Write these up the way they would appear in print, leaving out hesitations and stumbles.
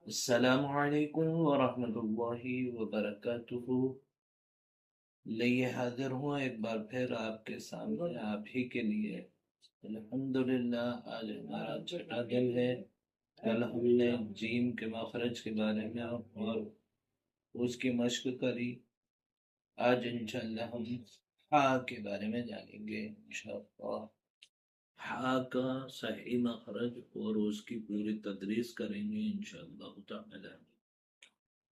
السلام علیکم ورحمۃ اللہ وبرکاتہ۔ لئے حاضر ہوں ایک بار پھر آپ کے سامنے، آپ ہی کے لیے۔ الحمدللہ آج ہمارا چھٹا دن ہے۔ کل ہم نے جیم کے مخرج کے بارے میں اور اس کی مشق کری۔ آج انشاءاللہ ہم ہا کے بارے میں جانیں گے انشاءاللہ۔ ہا کا صحیح مخرج اور اس کی پوری تدریس کریں گے انشاءاللہ تعالی۔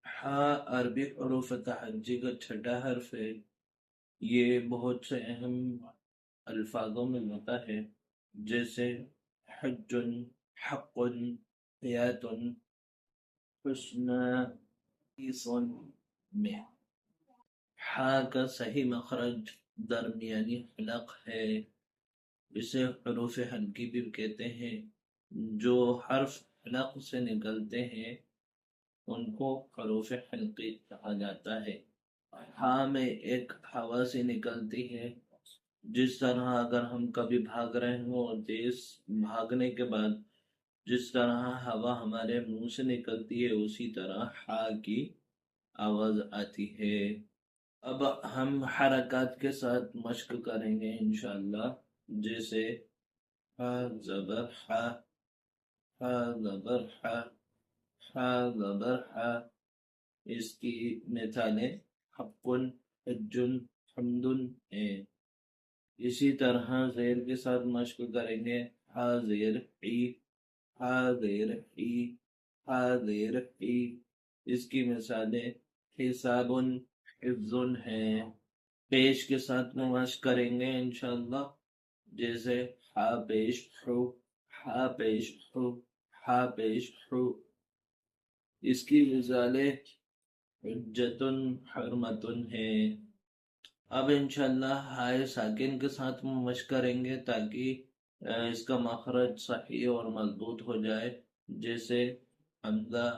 ہا عربی حروف تہجی کا چھٹا حرف ہے۔ یہ بہت سے اہم الفاظوں میں ہوتا ہے، جیسے حج، حق، حیات، حسن، عیس میں۔ ہا کا صحیح مخرج درمیانی حلق ہے۔ اسے حروف حلقی بھی کہتے ہیں۔ جو حرف حلق سے نکلتے ہیں ان کو حروف حلقی کہا جاتا ہے۔ ہاں میں ایک ہوا سے نکلتی ہے، جس طرح اگر ہم کبھی بھاگ رہے ہوں اور تیز بھاگنے کے بعد جس طرح ہوا ہمارے منہ سے نکلتی ہے، اسی طرح ہا کی آواز آتی ہے۔ اب ہم حرکات کے ساتھ مشق کریں گے انشاءاللہ، جیسے ہا زبر ہا، ہا زبر ہا، ہا زبر ہا۔ اس کی مثالیں حق، حج، حمد ہیں۔ اسی طرح زیر کے ساتھ مشق کریں گے، ہا زیر ای، ہا زیر ای، ہا زیر ای۔ اس کی مثالیں حساب، حفظ ہیں۔ پیش کے ساتھ مشق کریں گے انشاءاللہ، جیسے ہا پیش حو، ہا پیش حو، ہا پیش حو۔ اس کی مثالیں حجت، حرمت ہیں۔ اب انشاءاللہ ہائے ساکن کے ساتھ مشق کریں گے تاکہ اس کا مخرج صحیح اور مضبوط ہو جائے، جیسے حمزہ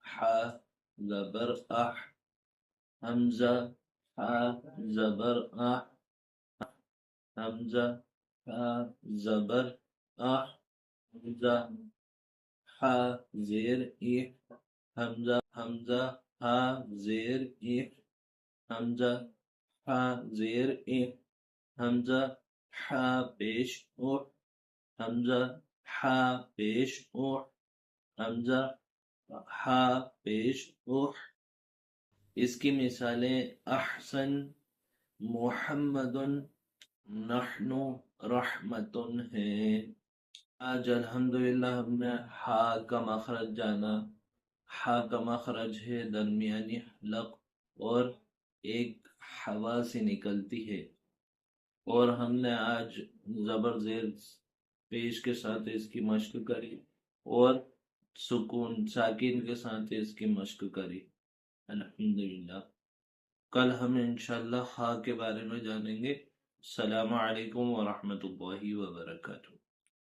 ہا زبر اح، حمزہ ہا زبر اح، حمزہ ہا زبر اح، حمزہ ہا زیر ای، حمزہ ہا زیر ای، حمزہ ہا زیر ای، حمزہ ہا پیش او، حمزہ ہا پیش او، حمزہ ہا پیش او۔ اس کی مثالیں احسن، محمد، نحن، رحمت ہیں۔ آج الحمدللہ ہم نے ہا کا مخرج جانا۔ ہا کا مخرج ہے درمیانی حلق اور ایک ہوا سے نکلتی ہے، اور ہم نے آج زبر زیر پیش کے ساتھ اس کی مشق کری اور سکون ساکن کے ساتھ اس کی مشق کری الحمدللہ۔ کل ہم انشاءاللہ ہا کے بارے میں جانیں گے۔ السلام علیکم ورحمۃ اللہ وبرکاتہ۔